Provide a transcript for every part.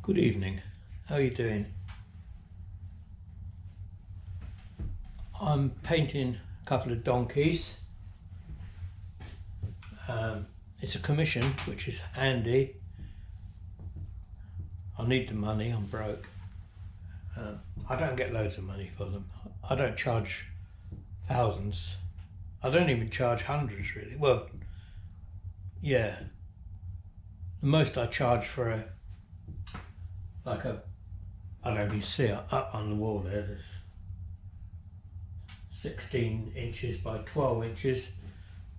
Good evening. How are you doing? I'm painting a couple of donkeys. It's a commission, which is handy. I need the money, I'm broke. I don't get loads of money for them. I don't charge thousands. I don't even charge hundreds really. Well, yeah. The most I charge for I don't know if you see it up on the wall there, there's 16 inches by 12 inches,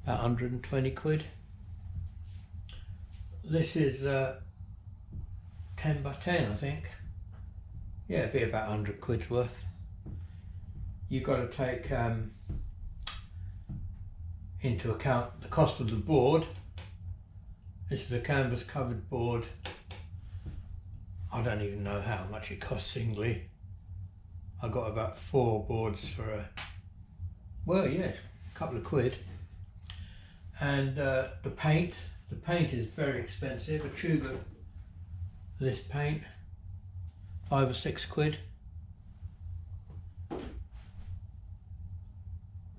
about 120 quid. This is 10 by 10 I think. Yeah, it'd be about 100 quid's worth. You've got to take into account the cost of the board. This is a canvas covered board. I don't even know how much it costs singly. I got about 4 boards for a couple of quid. And the paint is very expensive. A tube of this paint, 5 or 6 quid.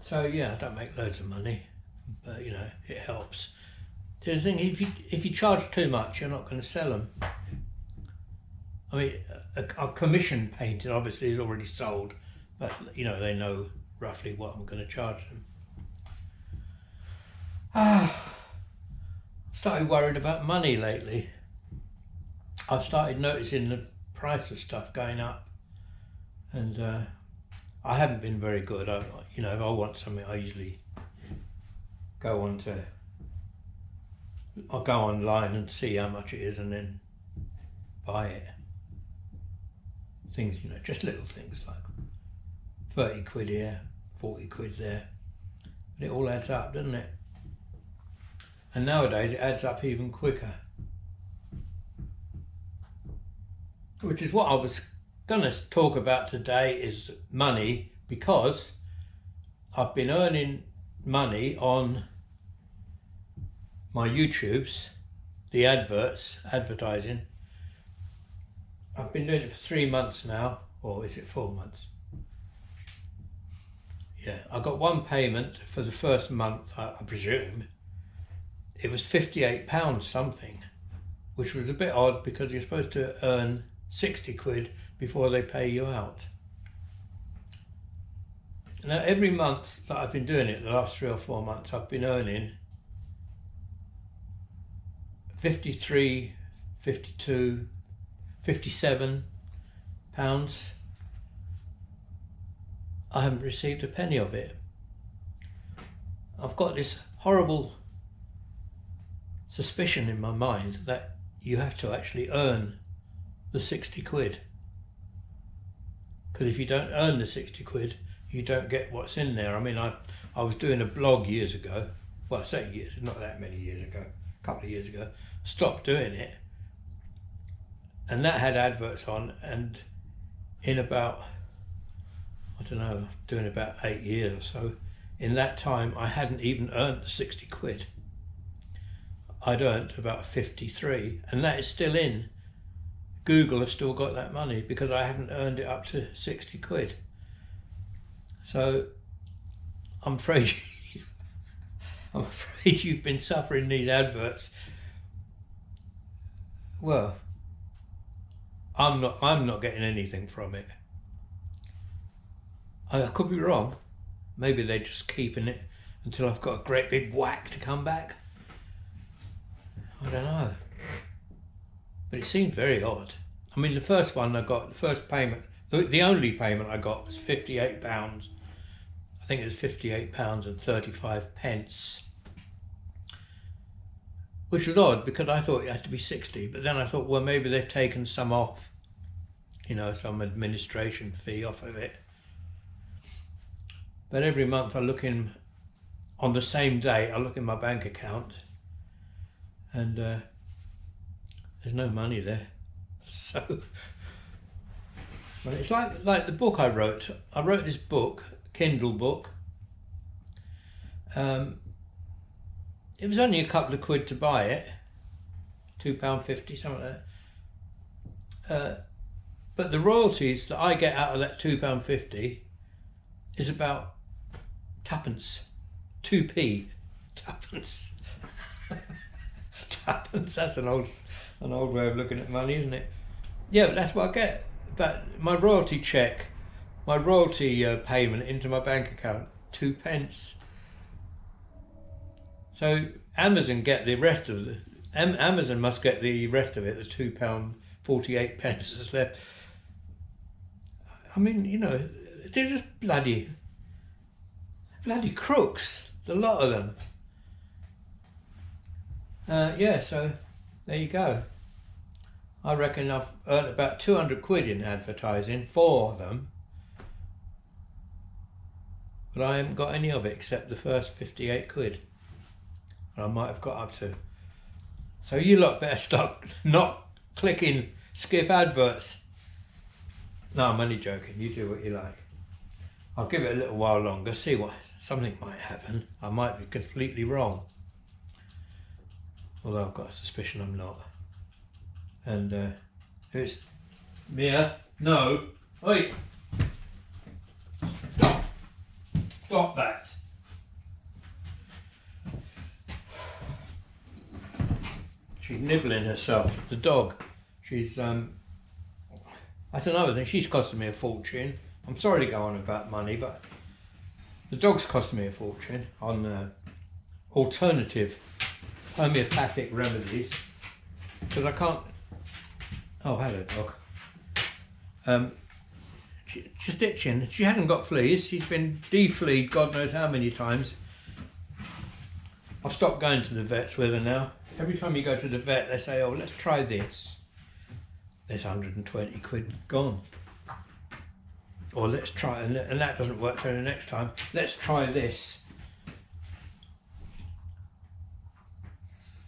So yeah, I don't make loads of money, but you know, it helps. The thing, if you charge too much, you're not going to sell them. I mean, a commission painting obviously is already sold, but you know, they know roughly what I'm going to charge them. Started worried about money lately. I've started noticing the price of stuff going up, and I haven't been very good. You know, if I want something, I usually I'll go online and see how much it is and then buy it. Things, you know, just little things like 30 quid here, 40 quid there. But it all adds up, doesn't it? And nowadays it adds up even quicker. Which is what I was going to talk about today, is money, because I've been earning money on my YouTubes, the advertising. I've been doing it for 3 months now, or is it 4 months? Yeah, I got one payment for the first month, I presume. It was £58 something, which was a bit odd because you're supposed to earn 60 quid before they pay you out. Now every month that I've been doing it, the last 3 or 4 months, I've been earning 53, 52, 57 pounds. I haven't received a penny of it. I've got this horrible suspicion in my mind that you have to actually earn the 60 quid. Because if you don't earn the 60 quid, you don't get what's in there. I mean, I was doing a blog years ago. Well, I say years, not that many years ago, a couple of years ago. Stopped doing it. And that had adverts on, and in about, I don't know, doing about 8 years or so, in that time I hadn't even earned the 60 quid. I'd earned about 53, and that is still in. Google have still got that money because I haven't earned it up to 60 quid. So I'm afraid you've been suffering these adverts. Well, I'm not getting anything from it. I could be wrong. Maybe they're just keeping it until I've got a great big whack to come back. I don't know. But it seemed very odd. I mean, the first one I got, the first payment, the only payment I got was £58. I think it was £58 and 35 pence. Which was odd because I thought it had to be 60, but then I thought, well, maybe they've taken some off, you know, some administration fee off of it. But every month I look in, on the same day, I look in my bank account and there's no money there. So, well, it's like the book I wrote. I wrote this book, Kindle book. It was only a couple of quid to buy it, £2.50, something like But the royalties that I get out of that £2.50 is about tuppence, 2p, tuppence. Tuppence, that's an old way of looking at money, isn't it? Yeah, but that's what I get. But my royalty check, my royalty payment into my bank account, 2p. So Amazon get the rest of the. Amazon must get the rest of it, the £2.48 that's left. I mean, you know, they're just bloody crooks, the lot of them. Yeah, so there you go. I reckon I've earned about 200 quid in advertising for them, but I haven't got any of it except the first 58 quid. And I might have got up to. So you lot better stop not clicking skip adverts. No, I'm only joking. You do what you like. I'll give it a little while longer, see what something might happen. I might be completely wrong. Although I've got a suspicion I'm not. And it's Mia. No. Oi. Stop that. She's nibbling herself, the dog. She's that's another thing, she's costing me a fortune. I'm sorry to go on about money, but the dog's costing me a fortune on alternative homeopathic remedies. Because I can't. Oh, hello, dog. She's itching. She hadn't got fleas. She's been defleed God knows how many times. I've stopped going to the vets with her now. Every time you go to the vet, they say, oh, let's try this. There's 120 quid gone. Or let's try, and that doesn't work, so the next time, let's try this.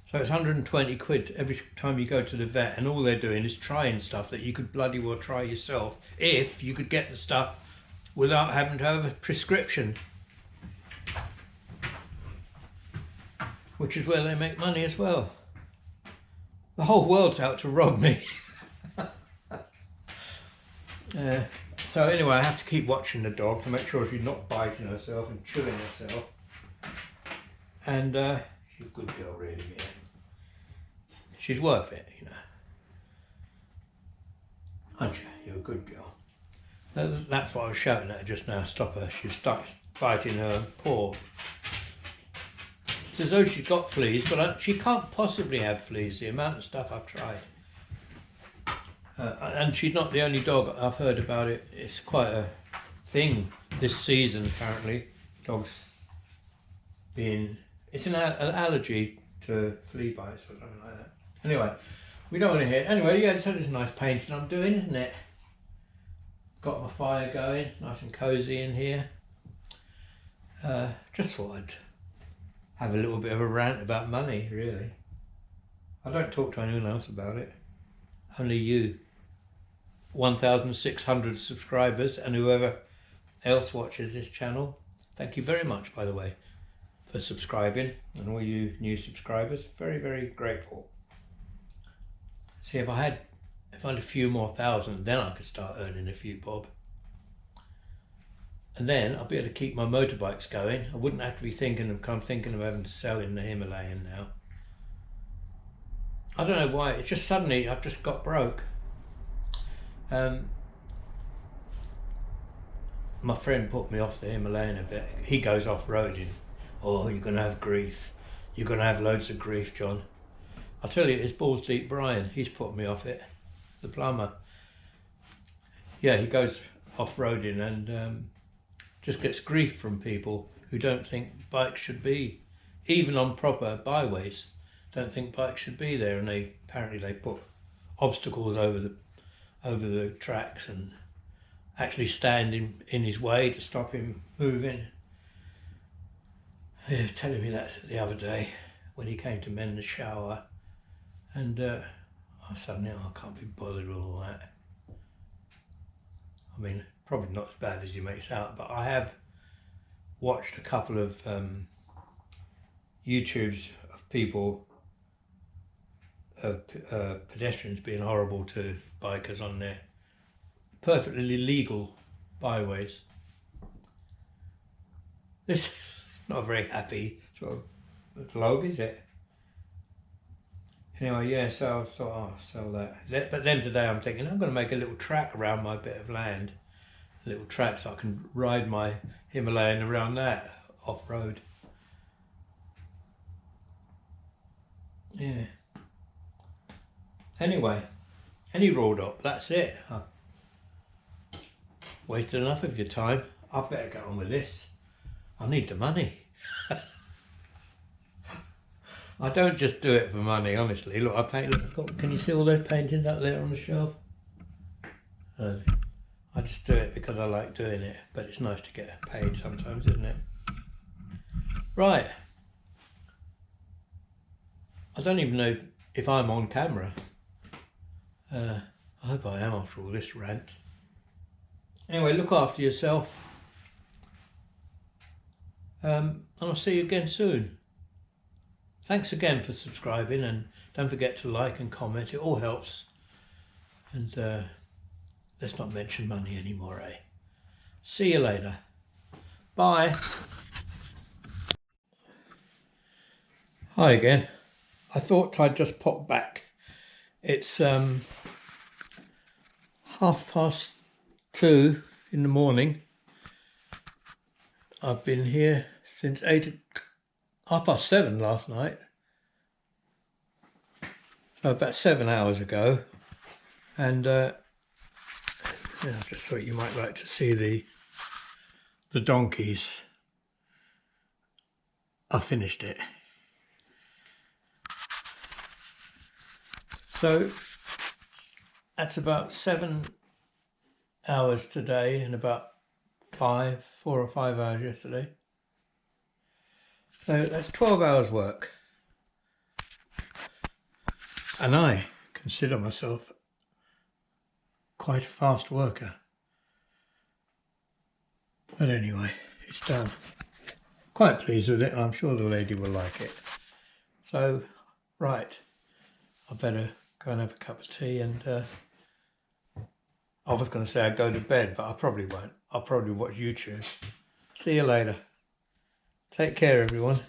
So it's 120 quid every time you go to the vet, and all they're doing is trying stuff that you could bloody well try yourself if you could get the stuff without having to have a prescription. Which is where they make money as well. The whole world's out to rob me. So anyway, I have to keep watching the dog to make sure she's not biting herself and chewing herself. And she's a good girl, really, Mia. She's worth it, you know. Aren't you? You're a good girl. That's what I was shouting at her just now. Stop her. She's stuck biting her paw. It's as though she's got fleas, but she can't possibly have fleas, the amount of stuff I've tried. And she's not the only dog. I've heard about it. It's quite a thing this season, apparently. Dogs being... It's an allergy to flea bites or something like that. Anyway, we don't want to hear... Anyway, yeah, so there's a nice painting I'm doing, isn't it? Got my fire going, nice and cosy in here. Just thought I'd have a little bit of a rant about money, really. I don't talk to anyone else about it. Only you. 1,600 subscribers and whoever else watches this channel. Thank you very much, by the way, for subscribing, and all you new subscribers. Very, very grateful. See, if I had a few more thousand, then I could start earning a few bob. And then I'll be able to keep my motorbikes going. I wouldn't have to be thinking of having to sell in the Himalayan now. I don't know why, it's just suddenly I've just got broke. My friend put me off the Himalayan a bit. He goes off-roading. Oh, you're going to have grief. You're going to have loads of grief, John. I'll tell you, it's balls deep Brian. He's put me off it. The plumber. Yeah, he goes off-roading and just gets grief from people who don't think bikes should be, even on proper byways, don't think bikes should be there, and apparently they put obstacles over the tracks and actually stand in his way to stop him moving. He was telling me that the other day when he came to mend the shower, and I suddenly I can't be bothered with all that. I mean, probably not as bad as he makes out, but I have watched a couple of YouTubes of people pedestrians being horrible to bikers on their perfectly legal byways. This is not a very happy sort of vlog, is it? Anyway, yeah, so I thought, oh, I'll sell that. But then today I'm thinking I'm going to make a little track around my bit of land. A little track so I can ride my Himalayan around that off-road. Yeah. Anyway, any rolled up, that's it. Wasted enough of your time. I better get on with this. I need the money. I don't just do it for money, honestly. Look, I paint. Look, can you see all those paintings out there on the shelf? I just do it because I like doing it, but it's nice to get paid sometimes, isn't it? Right. I don't even know if I'm on camera. I hope I am after all this rant. Anyway, look after yourself. And I'll see you again soon. Thanks again for subscribing, and don't forget to like and comment. It all helps. And let's not mention money anymore, eh? See you later. Bye. Hi again. I thought I'd just pop back. It's 2:30 in the morning. I've been here since 7:30 last night. So about 7 hours ago. And I just thought you might like to see the donkeys. I finished it. So that's about 7 hours today and about 4 or 5 hours yesterday. So that's 12 hours work. And I consider myself quite a fast worker. But anyway, it's done. Quite pleased with it. I'm sure the lady will like it. So, right, I better go and have a cup of tea, and I was going to say I'd go to bed, but I probably won't. I'll probably watch YouTube. See you later. Take care, everyone.